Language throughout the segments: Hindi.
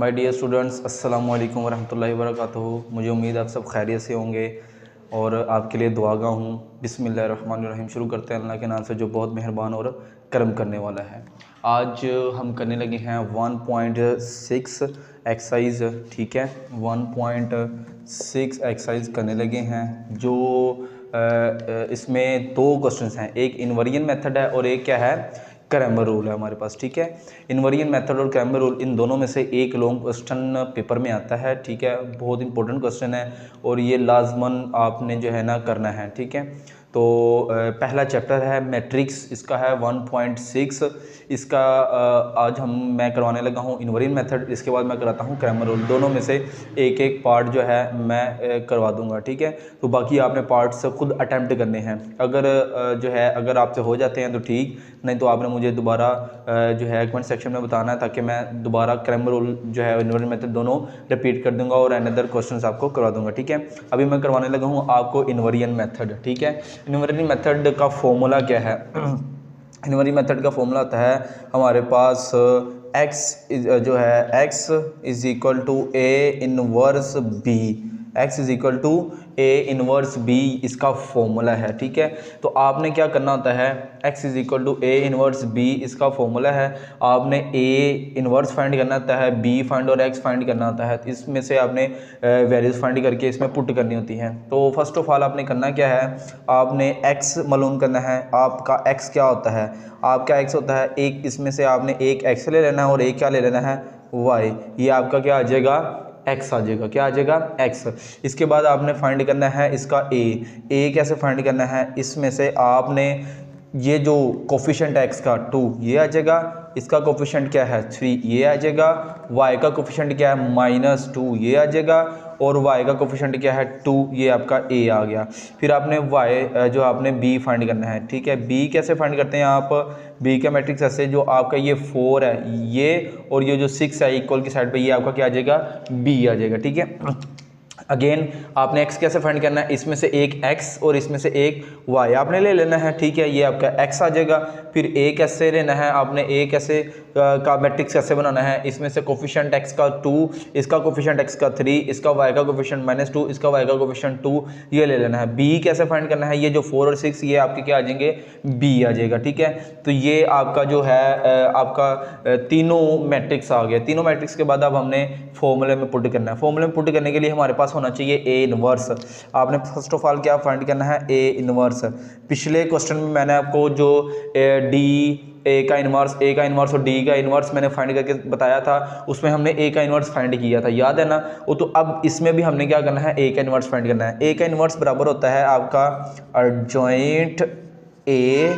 माय डियर स्टूडेंट्स, अस्सलाम वालेकुम वरहमतुल्लाहि वबरकातुहू। मुझे उम्मीद आप सब खैरियत से होंगे और आपके लिए दुआगा हूँ। बिस्मिल्लाहिर्रहमानिर्रहीम। शुरू करते हैं अल्लाह के नाम से जो बहुत मेहरबान और करम करने वाला है। आज हम करने लगे हैं 1.6 एक्सरसाइज, ठीक है। 1.6 एक्सरसाइज करने लगे हैं जो इसमें दो क्वेश्चंस हैं, एक इनवेरिएंट मेथड है और एक क्या है, क्रैमर रूल है हमारे पास, ठीक है। इनवेरिएंट मेथड और क्रैमर रूल, इन दोनों में से एक लॉन्ग क्वेश्चन पेपर में आता है, ठीक है। बहुत इंपॉर्टेंट क्वेश्चन है और ये लाजमन आपने जो है ना करना है, ठीक है। तो पहला चैप्टर है मैट्रिक्स, इसका है 1.6। इसका आज मैं करवाने लगा हूँ इनवेरिएंट मेथड, इसके बाद मैं कराता हूँ क्रैमर रूल। दोनों में से एक एक पार्ट जो है मैं करवा दूंगा, ठीक है। तो बाकी आपने पार्ट्स खुद अटैम्प्ट करने हैं। अगर जो है अगर आपसे हो जाते हैं तो ठीक, नहीं तो आपने मुझे दोबारा जो है कमेंट सेक्शन में बताना है, ताकि मैं दोबारा क्रैमर रूल जो है इनवेरिएंट मेथड दोनों रिपीट कर दूंगा और अनदर क्वेश्चंस आपको करवा दूंगा, ठीक है। अभी मैं करवाने लगा हूँ आपको इनवेरिएंट मेथड, ठीक है। इनवेरिएंट मेथड का फॉर्मूला क्या है? इनवेरिएंट मेथड का फॉर्मूला होता है हमारे पास जो है x is equal to A inverse B. x is equal to A inverse B इसका फॉर्मूला है, ठीक है। तो आपने क्या करना होता है, x is equal to A inverse B इसका फॉर्मूला है। आपने a इनवर्स फाइंड करना होता है, b फाइंड और x फाइंड करना होता है। इसमें से आपने वैल्यूज फाइंड करके इसमें पुट करनी होती हैं। तो फर्स्ट ऑफ ऑल आपने करना क्या है, आपने x मालूम करना है। आपका x क्या होता है, आपका x होता है एक, इसमें से आपने एक x ले लेना है और एक क्या ले लेना है, y। ये आपका क्या आ जाएगा, x आ जाएगा। क्या आ जाएगा, x। इसके बाद आपने फाइंड करना है इसका a कैसे फाइंड करना है, इसमें से आपने ये जो कोफिशिएंट x का 2 ये आ जाएगा, इसका कोफिशिएंट क्या है 3 ये आ जाएगा, y का कोफिशिएंट क्या है -2 ये आ जाएगा और y का कोफिशिएंट क्या है 2, ये आपका a आ गया। फिर आपने y जो आपने b फाइंड करना है, ठीक है। b कैसे फाइंड करते हैं आप, b का मैट्रिक्स ऐसे, जो आपका ये 4 है ये और ये जो 6 है इक्वल की साइड पे, ये आपका क्या आ जाएगा, b आ जाएगा, ठीक है। अगेन आपने x कैसे फाइंड करना है, इसमें से एक x और इसमें से एक y आपने ले लेना है, ठीक है। ये आपका x आ जाएगा। फिर a कैसे लेना है आपने, a कैसे का मैट्रिक्स कैसे बनाना है, इसमें से कोफिशिएंट x का 2, इसका कोफिशिएंट x का 3, इसका y का कोफिशिएंट -2, इसका y का कोफिशिएंट 2, ये ले लेना है। b कैसे फाइंड करना है, ये जो 4 और 6 ये आपके क्या आ जाएंगे, b आ जाएगा, ठीक है। तो ये आपका जो है आपका तीनों मैट्रिक्स आ गया। तीनों मैट्रिक्स के बाद अब हमने फॉर्मूले में पुट करना है। फॉर्मूले में पुट करने के लिए हमारे पास होना चाहिए ए इनवर्स। आपने फर्स्ट ऑफ ऑल क्या फाइंड करना है, ए इनवर्स। पिछले क्वेश्चन में मैंने आपको जो ए का इनवर्स और डी का इनवर्स मैंने फाइंड करके बताया था, उसमें हमने ए का इनवर्स फाइंड किया था, याद है ना। वो तो अब इसमें भी हमने क्या करना है, ए का इनवर्स फाइंड करना है। ए का इनवर्स बराबर होता है आपका एडजॉइंट ए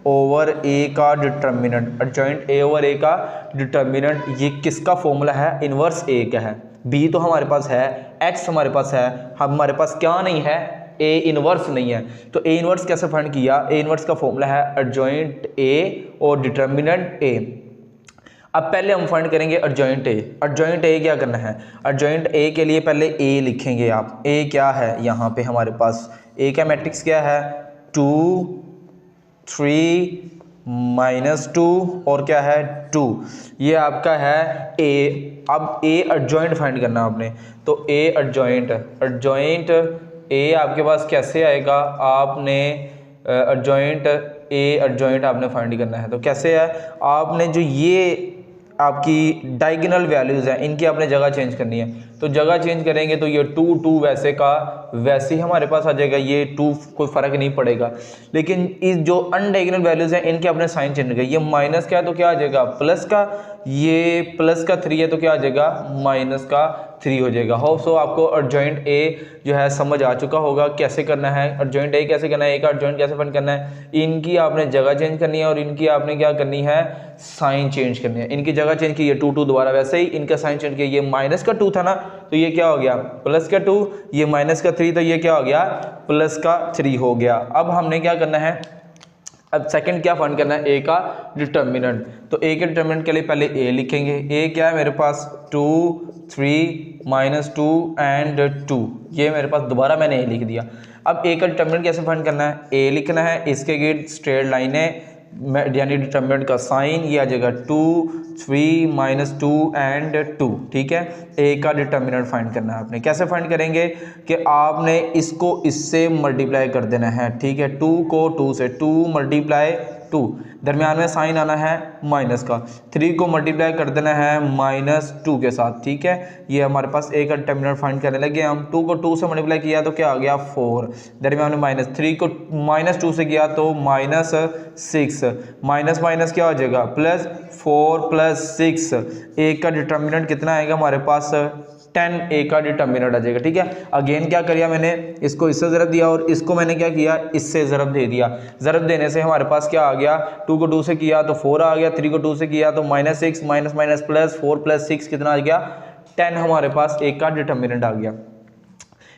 ओवर ए का डिटर्मिनेंट। एडजॉइंट ए ओवर ए का डिटर्मिनेंट, ये किसका फॉर्मूला है, इनवर्स ए का है। बी तो हमारे पास है, एक्स हमारे पास है, हमारे पास क्या नहीं है, ए इनवर्स नहीं है। तो ए इनवर्स कैसे फाइंड किया, ए इनवर्स का फॉर्मूला है एडजॉइंट ए और डिटर्मिनेंट ए। अब पहले हम फाइंड करेंगे एडजॉइंट ए। एडजॉइंट ए क्या करना है, एडजॉइंट ए के लिए पहले ए लिखेंगे आप। ए क्या है यहाँ पे हमारे पास, ए का मैट्रिक्स क्या है 2 3 -2 और क्या है 2, ये आपका है ए। अब ए एडजॉइंट फाइंड करना आपने, तो ए एडजॉइंट ए आपके पास कैसे आएगा, आपने एडजॉइंट आपने फाइंड करना है। तो कैसे है, आपने जो ये आपकी डायगोनल वैल्यूज़ हैं इनकी आपने जगह चेंज करनी है। तो जगह चेंज करेंगे तो ये 2 वैसे का वैसे ही हमारे पास आ जाएगा, ये 2 कोई फ़र्क नहीं पड़ेगा। लेकिन इस जो अनडायगोनल वैल्यूज़ हैं इनके अपने साइन चेंज करेंगे। ये माइनस का है तो क्या आ जाएगा, प्लस का, ये प्लस का 3 है तो क्या आ जाएगा, माइनस का 3 हो जाएगा। होप सो आपको एडजॉइंट ए जो है समझ आ चुका होगा कैसे करना है। एडजॉइंट ए कैसे करना है, ए का एडजॉइंट कैसे फाइंड करना है, इनकी आपने जगह चेंज करनी है और इनकी आपने क्या करनी है, साइन चेंज करनी है। इनकी जगह चेंज की, ये 2 दोबारा वैसे ही इनका साइन चेंज किया, ये माइनस का 2 था ना, तो ये क्या हो गया प्लस का 2, ये माइनस का 3, तो ये क्या हो गया प्लस का 3 हो गया। अब हमने क्या करना है, अब सेकंड क्या फाइंड करना है, ए का डिटर्मिनेंट। तो ए के डिटर्मिनेंट के लिए पहले ए लिखेंगे। ए क्या है मेरे पास 2 3 -2 एंड 2, ये मेरे पास दोबारा मैंने ए लिख दिया। अब ए का डिटर्मिनेंट कैसे फाइंड करना है, ए लिखना है, इसके गिर्द स्ट्रेट लाइन है, यानी डिटर्मिनेंट का साइन, ये आ जाएगा 2 3 -2 एंड 2, ठीक है। ए का डिटर्मिनेंट फाइंड करना है आपने। कैसे फाइंड करेंगे कि आपने इसको इससे मल्टीप्लाई कर देना है, ठीक है। 2 को 2 से, 2 × 2, दरमियान में साइन आना है माइनस का। 3 को मल्टीप्लाई कर देना है -2 के साथ, ठीक है। ये हमारे पास ए का डिटर्मिनेंट फाइंड करने लगे हम। 2 को 2 से मल्टीप्लाई किया तो क्या आ गया 4, दरमियान में -3 को -2 से किया तो -6, माइनस क्या हो जाएगा +4 + 6। ए का डिटर्मिनेंट कितना आएगा हमारे पास 10, ए का डिटर्मिनेंट आ जाएगा, ठीक है। अगेन क्या किया मैंने, इसको इससे ज़रब दिया और इसको मैंने क्या किया, इससे ज़रब दे दिया। ज़रब देने से हमारे पास क्या आ गया, 2 को 2 से किया तो 4 आ गया, 3 को 2 से किया तो -6, माइनस +4 + 6 कितना आ गया 10। हमारे पास ए का डिटर्मिनेंट आ गया।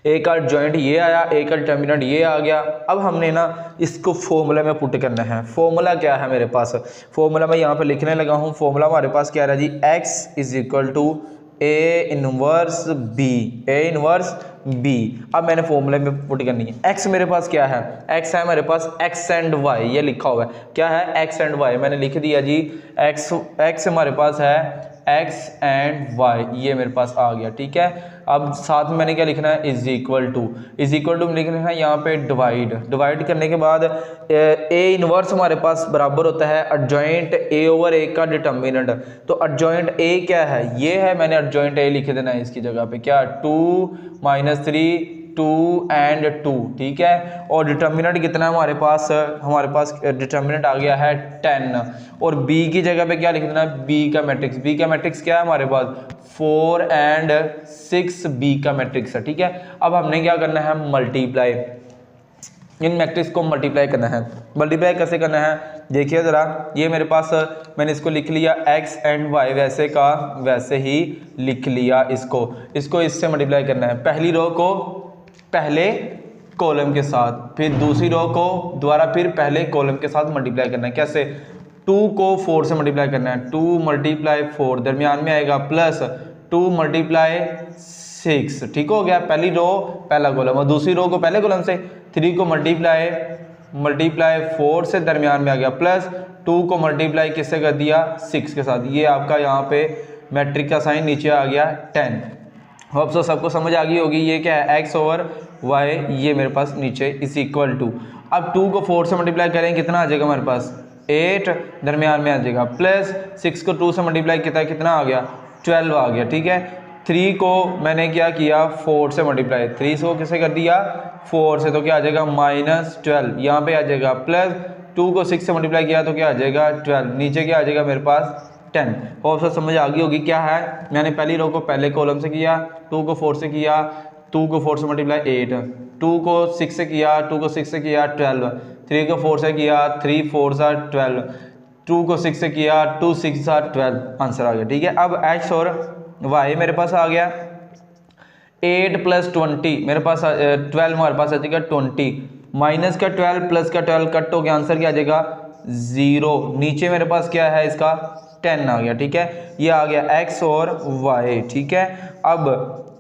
ए का जॉइंट ये आया, ए का डिटर्मिनेंट ये आ गया। अब हमने ना इसको फॉर्मूला में पुट करना है। फॉर्मूला क्या है मेरे पास, फॉर्मूला मैं यहाँ पे लिखने लगा हूँ। फॉर्मूला हमारे पास क्या रहा जी, x = A inverse B, A inverse B। अब मैंने फॉर्मूले में पुट करनी है। x मेरे पास क्या है, x है मेरे पास x एंड y, ये लिखा हुआ है। क्या है, x एंड y मैंने लिख दिया जी। x हमारे पास है x एंड y, ये मेरे पास आ गया, ठीक है। अब साथ में मैंने क्या लिखना है, इज इक्वल टू लिखना है यहाँ पे डिवाइड करने के बाद ए इनवर्स हमारे पास बराबर होता है एडजॉइंट a/a का डिटर्मिनेंट। तो एडजॉइंट a क्या है, ये है, मैंने एडजॉइंट a लिख देना है इसकी जगह पे। क्या 2 - 3 2 एंड 2, ठीक है। और डिटर्मिनेंट कितना है हमारे पास डिटर्मिनेंट आ गया है 10। और b की जगह पे क्या लिख देना है, b का मैट्रिक्स क्या है हमारे पास 4 एंड 6, b का मैट्रिक्स है, ठीक है। अब हमने क्या करना है, मल्टीप्लाई, इन मैट्रिक्स को मल्टीप्लाई करना है। मल्टीप्लाई कैसे करना है देखिए ज़रा, ये मेरे पास मैंने इसको लिख लिया x एंड y, वैसे का वैसे ही लिख लिया। इसको इससे मल्टीप्लाई करना है। पहली रो को पहले कॉलम के साथ, फिर दूसरी रो को दोबारा फिर पहले कॉलम के साथ मल्टीप्लाई करना है। कैसे, 2 को 4 से मल्टीप्लाई करना है। 2 × 4 दरमियान में आएगा +2 × 6, ठीक हो गया। पहली रो पहला कॉलम और दूसरी रो को पहले कॉलम से। 3 को मल्टीप्लाई 4 से दरमियान में आ गया +2 को मल्टीप्लाई किससे कर दिया 6 के साथ। ये आपका यहाँ पे मैट्रिक का साइन नीचे आ गया 10। होप सो सबको समझ आ गई होगी। ये क्या है x/y, ये मेरे पास नीचे =। अब 2 को 4 से मल्टीप्लाई करें कितना आ जाएगा हमारे पास 8, दरमियान में आ जाएगा +6 को 2 से मल्टीप्लाई कितना आ गया 12 आ गया, ठीक है। 3 को मैंने क्या किया 4 से मल्टीप्लाई, 3 को किससे कर दिया 4 से, तो क्या आ जाएगा -12, यहाँ पे आ जाएगा +2 को 6 से मल्टीप्लाई किया तो क्या आ जाएगा 12, नीचे क्या आ जाएगा मेरे पास 10। और सब समझ आ गई होगी। क्या है, मैंने पहली रो को पहले कॉलम से किया, 2 को 4 से किया, 2 को 4 से मल्टीप्लाई 8, 2 को 6 से किया, 2 को 6 से किया 12, 3 को 4 से किया, 3 4 12, 2 को 6 से किया, 2 6 12, आंसर आ गया, ठीक है। अब x और y मेरे पास आ गया। 8 + 20 मेरे पास 12 हमारे पास आ जाएगा 20, माइनस का 12 प्लस का 12 कट हो गया, आंसर क्या आ जाएगा 0। नीचे मेरे पास क्या है इसका 10 आ गया, ठीक है। ये आ गया x और y, ठीक है। अब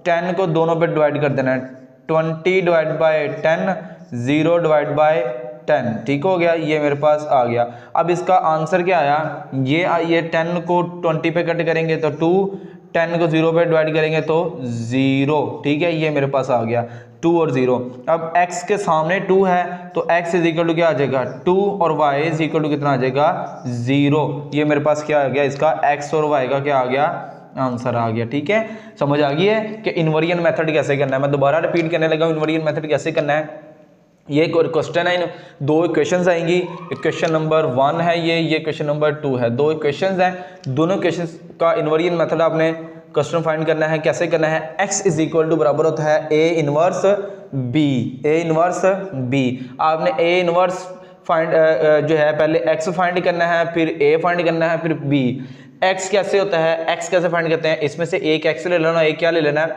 10 को दोनों पे डिवाइड कर देना है, 20 / 10, 0 / 10, ठीक हो गया। ये मेरे पास आ गया। अब इसका आंसर क्या आया, ये 10 को 20 पे कट करेंगे तो 2, 10 को 0 पे डिवाइड करेंगे तो 0, ठीक है। ये मेरे पास आ गया 2 और 0। अब x के सामने 2 है तो x = क्या आ जाएगा 2 और y = कितना आ जाएगा 0। ये मेरे पास क्या आ गया, इसका x और y का क्या आ गया आंसर आ गया, ठीक है। समझ आ गई है कि इन्वर्जन मेथड कैसे करना है। मैं दोबारा रिपीट करने लगा हूँ, इन्वर्जन मेथड कैसे करना है। ये क्वेश्चन है, 2 इक्वेशंस आएंगी। इक्वेशन नंबर 1 है ये क्वेश्चन नंबर 2 है। 2 इक्वेशंस हैं, दोनों इक्वेशंस का इन्वर्जन मेथड आपने क्वेश्चन फाइंड करना है। कैसे करना है, x = बराबर होता है A इनवर्स B। आपने A इनवर्स फाइंड जो है पहले x फाइंड करना है, फिर A फाइंड करना है, फिर B। x कैसे होता है, x कैसे फाइंड करते हैं, इसमें से एक x ले लेना, एक क्या ले लेना है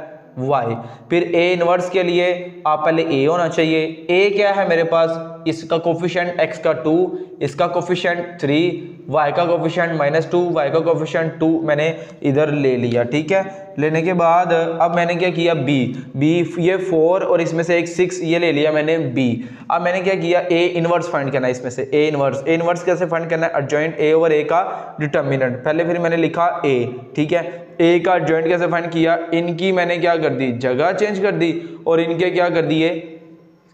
y। फिर a इनवर्स के लिए आप पहले a होना चाहिए। a क्या है मेरे पास, इसका कोफिशिएंट x का 2, इसका कोफिशिएंट 3, y का कोफिशिएंट -2, y का कोफिशिएंट 2 मैंने इधर ले लिया। ठीक है, लेने के बाद अब मैंने क्या किया, b ये 4 और इसमें से एक 6 ये ले लिया मैंने b। अब मैंने क्या किया, a इनवर्स फाइंड करना है इसमें से। a इनवर्स कैसे फाइंड करना है, एडजॉइंट a ओवर a का डिटर्मिनेंट। पहले फिर मैंने लिखा a, ठीक है, a का एडजॉइंट कैसे फाइंड किया, इनकी मैंने क्या कर दी, जगह चेंज कर दी और इनके क्या कर दिए,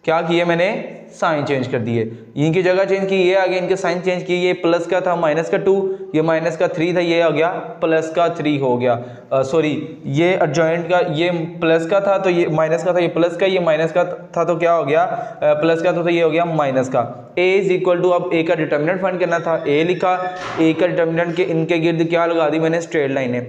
क्या किए मैंने, साइन चेंज कर दिए। इनकी जगह चेंज की, ये आगे इनके साइन चेंज किए। ये प्लस का था माइनस का 2, ये माइनस का 3 था, ये आ गया प्लस का 3 हो गया। सॉरी, ये एडजॉइंट का ये प्लस का था तो ये माइनस का था, ये प्लस का, ये माइनस का था तो क्या हो गया, प्लस का तो ये हो गया माइनस का। a इज इक्वल टू, अब a का डिटर्मिनेंट फाइंड करना था, a लिखा, a का डिटर्मिनेंट के इनके गिर्द क्या लगा दी मैंने, स्ट्रेट लाइन है।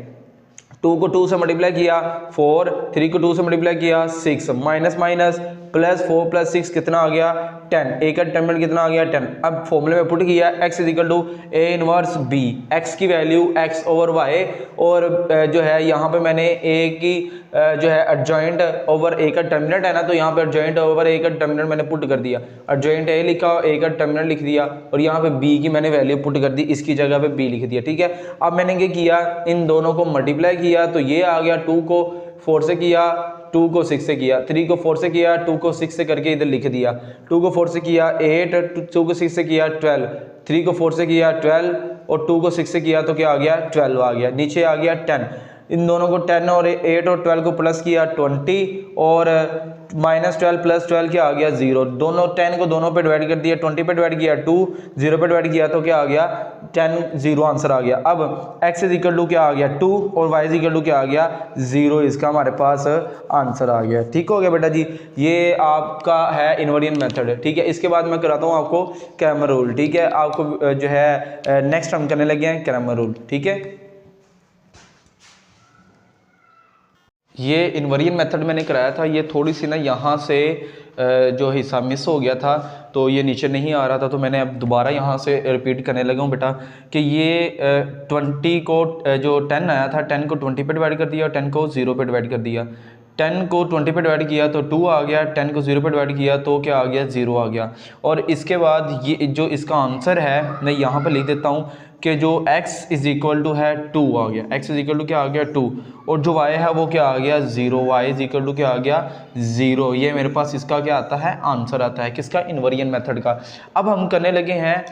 2 को 2 से मल्टीप्लाई किया 4, 3 को 2 से मल्टीप्लाई किया 6, माइनस माइनस प्लस 4 प्लस 6 कितना आ गया, 10। a का डिटर्मिनेंट कितना आ गया, 10। अब फॉर्मूले में पुट किया x is equal to a inverse b, x की वैल्यू x ओवर y, और जो है यहाँ पे मैंने a की जो है एडजॉइंट ओवर a का डिटर्मिनेंट है ना, तो यहाँ पे एडजॉइंट ओवर a का डिटर्मिनेंट मैंने पुट कर दिया। एडजॉइंट a लिखा, a का डिटर्मिनेंट लिख दिया और यहाँ पे b की मैंने वैल्यू पुट कर दी, इसकी जगह पे b लिख दिया। ठीक है, अब मैंने क्या किया, इन दोनों को मल्टीप्लाई किया तो ये आ गया, 2 को 4 से किया, 2 को 6 से किया, 3 को 4 से किया, 2 को 6 से करके इधर लिख दिया। 2 को 4 से किया 8, 2 को 6 से किया 12, 3 को 4 से किया 12 और 2 को 6 से किया तो क्या आ गया, 12 आ गया। नीचे आ गया 10, इन दोनों को 10 और 8 और 12 को प्लस किया 20 और -12 प्लस 12 क्या आ गया, 0। दोनों 10 को दोनों पे डिवाइड कर दिया, 20 पे डिवाइड किया 2, 0 पे डिवाइड किया तो क्या आ गया, 10, 0 आंसर आ गया। अब x इज इक्वल टू क्या आ गया, 2 और y इज इक्वल टू क्या आ गया, 0। इसका हमारे पास आंसर आ गया। ठीक हो गया बेटा जी, ये आपका है इनवर्डियन मेथड। ठीक है, इसके बाद मैं कराता हूँ आपको क्रैमर रूल। ठीक है, आपको जो है नेक्स्ट हम करने लगे हैं क्रैमर रूल। ठीक है, ये इनवर्डियन मेथड मैंने कराया था, ये थोड़ी सी ना यहाँ से जो हिस्सा मिस हो गया था तो ये नीचे नहीं आ रहा था, तो मैंने अब दोबारा यहाँ से रिपीट करने लगा हूँ बेटा कि ये 20 को जो 10 आया था, 10 को 20 पे डिवाइड कर दिया और 10 को 0 पे डिवाइड कर दिया। 10 को 20 पे डिवाइड किया तो 2 आ गया, 10 को 0 पे डिवाइड किया तो क्या आ गया, 0 आ गया। और इसके बाद ये जो इसका आंसर है मैं यहाँ पर लिख देता हूँ कि जो x इज इक्वल टू है 2 आ गया, x इज इक्वल टू क्या आ गया, 2, और जो y है वो क्या आ गया, 0, y इज इक्वल टू क्या आ गया, 0। ये मेरे पास इसका क्या आता है, आंसर आता है किसका, इनवर्डियन मेथड का। अब हम करने लगे हैं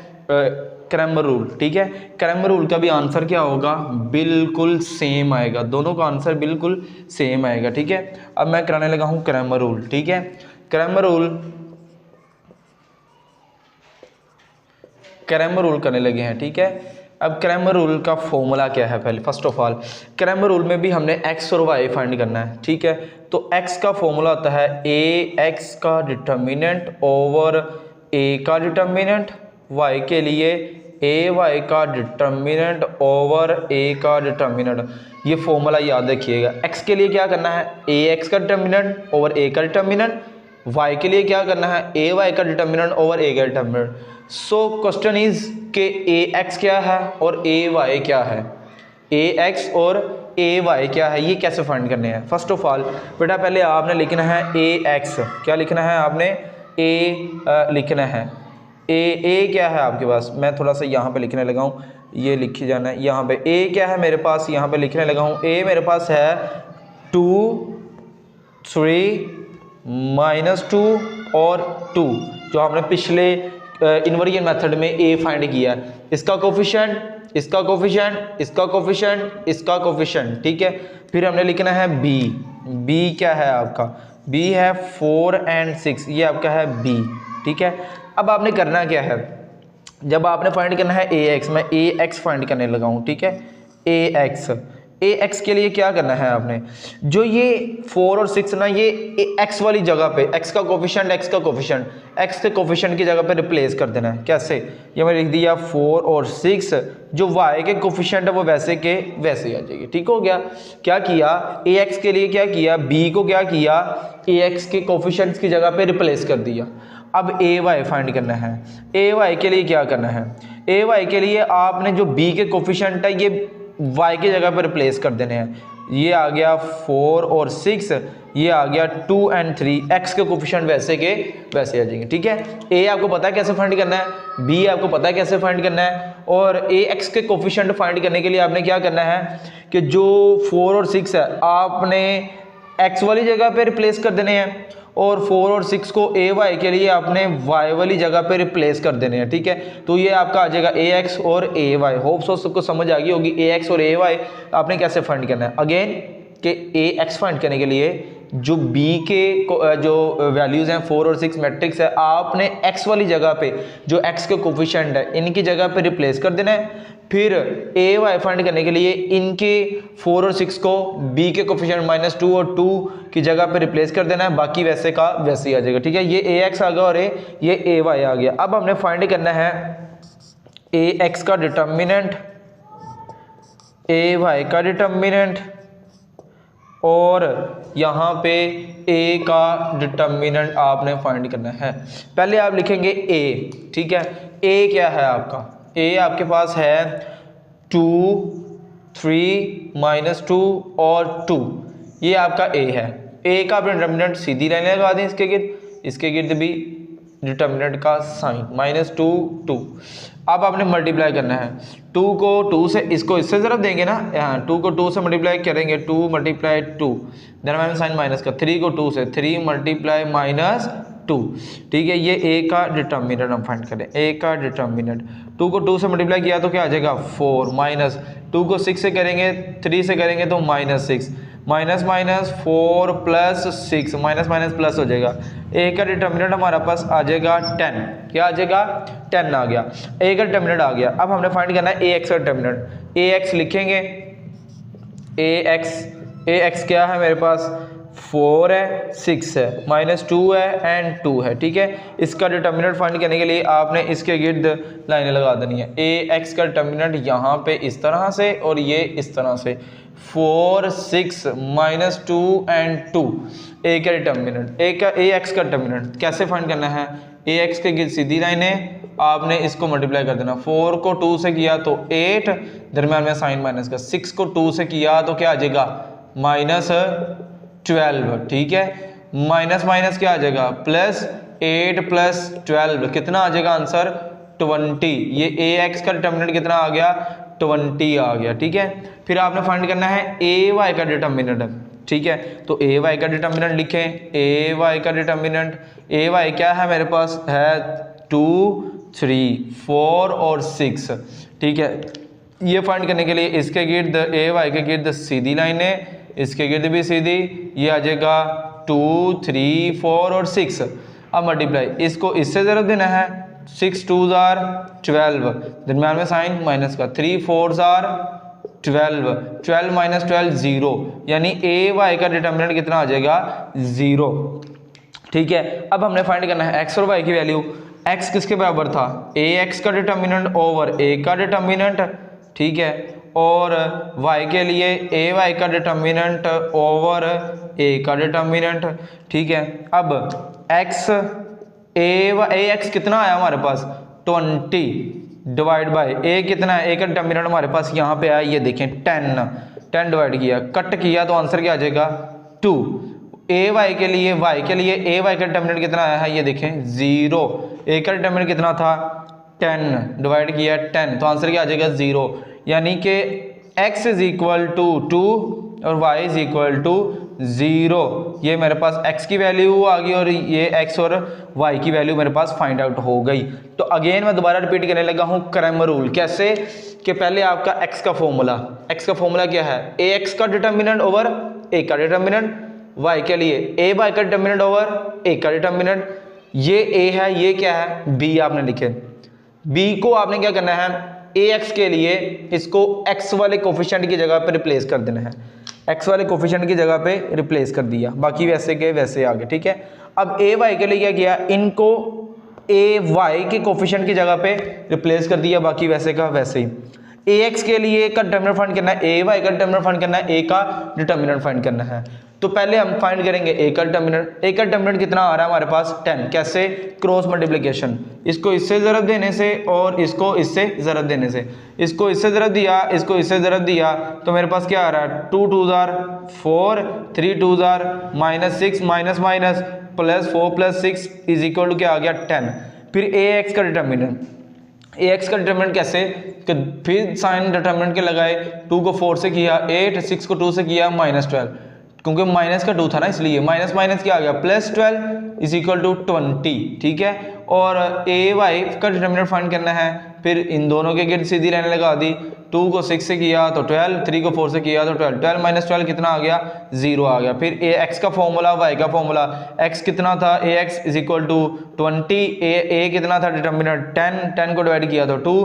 क्रैमर रूल। ठीक है, क्रैमर रूल का भी आंसर क्या होगा, बिल्कुल सेम आएगा, दोनों का आंसर बिल्कुल सेम आएगा। ठीक है, अब मैं कराने लगा हूँ क्रैमर रूल। ठीक है, क्रैमर रूल करने लगे हैं। ठीक है, अब क्रैमर रूल का फॉर्मूला क्या है, पहले first of all Cramer rule में भी हमने x और y फाइंड करना है। ठीक है, तो x का फॉर्मूला होता है ax का डिटर्मिनेंट ओवर a का डिटर्मिनेंट, y के लिए ay का डिटर्मिनेंट ओवर a का डिटर्मिनेंट। ये फॉर्मूला याद रखिएगा। x के लिए क्या करना है, ax का डिटर्मिनेंट ओवर a का डिटर्मिनेंट, y के लिए क्या करना है, ay का डिटर्मिनेंट ओवर a का डिटर्मिनेंट। सो क्वेश्चन इज के ax क्या है और ay क्या है, ax और ay क्या है, ये कैसे फाइंड करने हैं। फर्स्ट ऑफ ऑल बेटा पहले आपने लिखना है ax, क्या लिखना है आपने, a लिखना है, a क्या है आपके पास, मैं थोड़ा सा यहाँ पे लिखने लगा हूँ, ये लिखी जाना है यहाँ पे। a क्या है मेरे पास, यहाँ पे लिखने लगा हूँ, a मेरे पास है 2, 3, -2 और 2, जो हमने पिछले इनवर्डियन मेथड में a फाइंड किया। इसका कोफिशिएंट, इसका कोफिशिएंट, इसका कोफिशिएंट, इसका कोफिशिएंट। ठीक है, फिर हमने लिखना है b क्या है आपका, b है 4 और 6, ये आपका है b। ठीक है, अब आपने करना क्या है, जब आपने फाइंड करना है ax, मैं ax फाइंड करने लगा हूँ। ठीक है, ax के लिए क्या करना है आपने, जो ये 4 और 6 ना, ये x वाली जगह पे x का कोफिशिएंट, x के कोफिशिएंट की जगह पे रिप्लेस कर देना है। कैसे, ये मैं लिख दिया 4 और 6, जो y के कोफिशिएंट है वो वैसे के वैसे आ जाएगी। ठीक हो गया, क्या किया, ax के लिए क्या किया, b को क्या किया, ax के कोफिशिएंट्स की जगह पे रिप्लेस कर दिया। अब ay फाइंड करना है, ay के लिए क्या करना है, ay के लिए आपने जो b के कोफिशिएंट है ये y की जगह पर रिप्लेस कर देने हैं। ये आ गया 4 और 6, ये आ गया 2 और 3, एक्स के कोफिशिएंट वैसे के वैसे आ जाएंगे। ठीक है, ए आपको पता है कैसे फाइंड करना है, बी आपको पता है कैसे फाइंड करना है, और ए एक्स के कोफिशिएंट फाइंड करने के लिए आपने क्या करना है कि जो 4 और 6 है आपने एक्स वाली जगह पे रिप्लेस कर देने हैं, और 4 और 6 को ए वाई के लिए आपने वाई वाली जगह पे रिप्लेस कर देने हैं। ठीक है, तो ये आपका आ जाएगा ए एक्स और ए वाई। होप सो सबको समझ आ गई होगी ए एक्स और ए वाई आपने कैसे फाइंड करना है। अगेन कि ए एक्स फाइंड करने के लिए जो बी के जो वैल्यूज़ हैं 4 और 6 मैट्रिक्स है, आपने एक्स वाली जगह पे जो एक्स के कोफिशिएंट है इनकी जगह पे रिप्लेस कर देना है। फिर ए वाई फाइंड करने के लिए इनके 4 और 6 को बी के कोफिशिएंट -2 और 2 की जगह पे रिप्लेस कर देना है, बाकी वैसे का वैसे ही आ जाएगा। ठीक है, ये ए एक्स आ गया और ये ए वाई आ गया। अब हमने फाइंड करना है ए एक्स का डिटर्मिनेंट, ए वाई का डिटर्मिनेंट, और यहाँ पे ए का डिटर्मिनेंट आपने फाइंड करना है। पहले आप लिखेंगे ए। ठीक है, ए क्या है आपका, ए आपके पास है 2, 3, -2 और 2, ये आपका ए है। ए का डिटर्मिनेंट सीधी लाइन लगा दें इसके गिर्द भी डिटर्मिनेंट का साइन -2, 2। अब आपने मल्टीप्लाई करना है 2 को 2 से, इसको इससे ज़रा देंगे ना, यहाँ 2 को 2 से मल्टीप्लाई करेंगे, 2 × 2, देन साइन माइनस का, 3 को 2 से, 3 × -2। ठीक है, ये ए का डिटर्मिनेंट हम फाइंड करें, ए का डिटर्मिनेंट 2 को 2 से मल्टीप्लाई किया तो क्या आ जाएगा 4, माइनस 2 को 6 से करेंगे, 3 से करेंगे तो -6, -4 + 6, माइनस प्लस हो जाएगा। ए का डिटर्मिनेंट हमारा पास आ जाएगा 10, क्या आ जाएगा 10 आ गया, ए का डिटर्मिनेंट आ गया। अब हमने फाइंड करना है ए एक्स का डिटर्मिनेंट। ए एक्स लिखेंगे, ए एक्स क्या है मेरे पास 4 है, 6 है, -2 है एंड 2 है। ठीक है, इसका डिटर्मिनेंट फाइंड करने के लिए आपने इसके गिर्द लाइनें लगा देनी है। ए एक्स का डिटर्मिनेंट यहाँ पे इस तरह से और ये इस तरह से, 4, 6, -2 एंड 2। ए का डिटर्मिनेंट, ए एक्स का डिटर्मिनेंट कैसे फाइंड करना है, ए एक्स के गिर्द सीधी लाइनें, आपने इसको मल्टीप्लाई कर देना। 4 को 2 से किया तो 8, दरम्यान में साइन माइनस का, 6 को 2 से किया तो क्या आ जाएगा -12। ठीक है, माइनस क्या आ जाएगा +8 + 12 कितना आ जाएगा आंसर 20। ये ए एक्स का डिटर्मिनेंट कितना आ गया 20 आ गया। ठीक है, फिर आपने फाइंड करना है ए वाई का डिटर्मिनेंट। ठीक है, तो ए वाई का डिटर्मिनेंट लिखें, ए वाई का डिटर्मिनेंट, ए वाई क्या है मेरे पास है 2, 3, 4 और 6। ठीक है, ये फाइंड करने के लिए इसके गिर्द ए वाई के गिर्द सीधी लाइनें, इसके गिर्द भी सीधी, ये आ जाएगा 2, 3, 4 और 6। अब मल्टीप्लाई, इसको इससे ज़रूरत देना है, 6 2s are 12, दरम्यान में साइन माइनस का, 3 4s are 12, 12 - 12 0, यानी ए वाई का डिटर्मिनेंट कितना आ जाएगा 0। ठीक है, अब हमने फाइंड करना है एक्स और वाई की वैल्यू। एक्स किसके बराबर था, ए एक्स का डिटर्मिनेंट ओवर ए का डिटर्मिनेंट। ठीक है, और y के लिए ए वाई का डिटर्मिनेंट ओवर ए का डिटर्मिनेंट। ठीक है, अब x ए एक्स कितना आया हमारे पास 20 डिवाइड बाय ए कितना है, ए का डिटर्मिनेंट हमारे पास यहाँ पे आया, ये देखें 10 डिवाइड किया, कट किया तो आंसर क्या आ जाएगा 2। ए वाई के लिए ए वाई का डिटर्मिनेंट कितना आया है, ये देखें 0। ए का डिटर्मिनेंट कितना था 10 डिवाइड किया 10, तो आंसर क्या आ जाएगा 0। यानी कि x = 2 और y = 0। ये मेरे पास x की वैल्यू आ गई और ये x और y की वैल्यू मेरे पास फाइंड आउट हो गई। तो अगेन मैं दोबारा रिपीट करने लगा हूँ क्रैमर रूल। कैसे कि पहले आपका x का फॉर्मूला क्या है, ax का डिटर्मिनेंट ओवर a का डिटर्मिनेंट, y के लिए a y का डिटर्मिनेंट ओवर a का डिटर्मिनेंट। ये a है, ये क्या है b आपने लिखे। b को आपने क्या करना है, ax के लिए इसको x वाले कोफिशिएंट की जगह पे रिप्लेस कर देना है, x वाले कोफिशिएंट की जगह पे रिप्लेस कर दिया, बाकी वैसे के वैसे आ गए। ठीक है, अब ए वाई के लिए क्या किया, इनको ए वाई के कोफिशिएंट की जगह पे रिप्लेस कर दिया, बाकी वैसे का वैसे ही। ए एक्स के लिए का डिटर्मिनेंट फाइंड करना है, ए वाई का डिटर्मिनेंट फाइंड करना है, ए का डिटर्मिनेंट फाइंड करना है। तो पहले हम फाइंड करेंगे ए का डिटर्मिनेंट। ए का डिटर्मिनेंट कितना आ रहा है हमारे पास 10। कैसे? क्रॉस मल्टीप्लिकेशन, इसको इससे ज़रब देने से और इसको इससे ज़रब देने से। इसको इससे ज़रब दिया, इसको इससे ज़रब दिया, तो मेरे पास क्या आ रहा है 2 2 4, 3 2 -6 minus minus plus 4 + 6 is equal to क्या आ गया 10। फिर ए एक्स का डिटर्मिनेंट, ए एक्स का डिटर्मिनेंट कैसे कि फिर साइन डिटर्मिनेंट के लगाए, 2 को 4 से किया 8, 6 को 2 से किया -12, क्योंकि माइनस का 2 था ना इसलिए माइनस माइनस क्या आ गया +12 इज इक्वल टू 20। ठीक है, और ए वाई का डिटर्मिनेंट फाइंड करना है। फिर इन दोनों के गिर्द सीधी लाइन लगा दी, 2 को 6 से किया तो 12, 3 को 4 से किया तो 12, 12 - 12 कितना आ गया 0 आ गया। फिर ए एक्स का फॉर्मूला, वाई का फॉर्मूला, एक्स कितना था ए एक्स इज इक्वल टू 20, ए कितना था डिटर्मिनेंट 10, 10 को डिवाइड किया तो 2,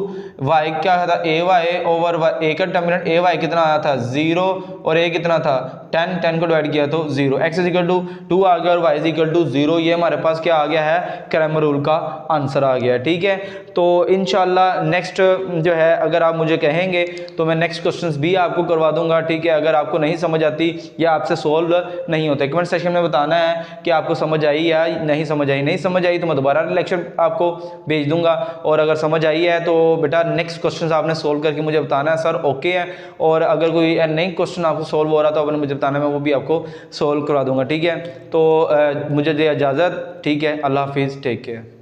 वाई क्या था ए वाई ओवर ए का डिटर्मिनेंट ए वाई कितना आया था 0 और ए कितना था 10, 10 को डिवाइड किया तो 0, एक्स इज इक्वल टू 2 आ गया और वाई इज इक्वल टू 0। ये हमारे पास क्या आ गया है क्रैमर रूल का आंसर आ गया। ठीक है, तो इंशाल्लाह नेक्स्ट जो है अगर आप मुझे कहेंगे तो मैं नेक्स्ट क्वेश्चंस भी आपको करवा दूंगा। ठीक है, अगर आपको नहीं समझ आती या आपसे सॉल्व नहीं होते कमेंट सेक्शन में बताना है कि आपको समझ आई या नहीं समझ आई। नहीं समझ आई तो मैं दोबारा लेक्चर आपको भेज दूंगा, और अगर समझ आई है तो बेटा नेक्स्ट क्वेश्चंस आपने सोल्व करके मुझे बताना है सर ओके है, और अगर कोई नई क्वेश्चन आपको सोल्व हो रहा तो आपने मुझे बताना है, मैं वो भी आपको सोल्व करवा दूंगा। ठीक है, तो मुझे दे इजाज़त। ठीक है, अल्लाह हाफिज़, टेक केयर।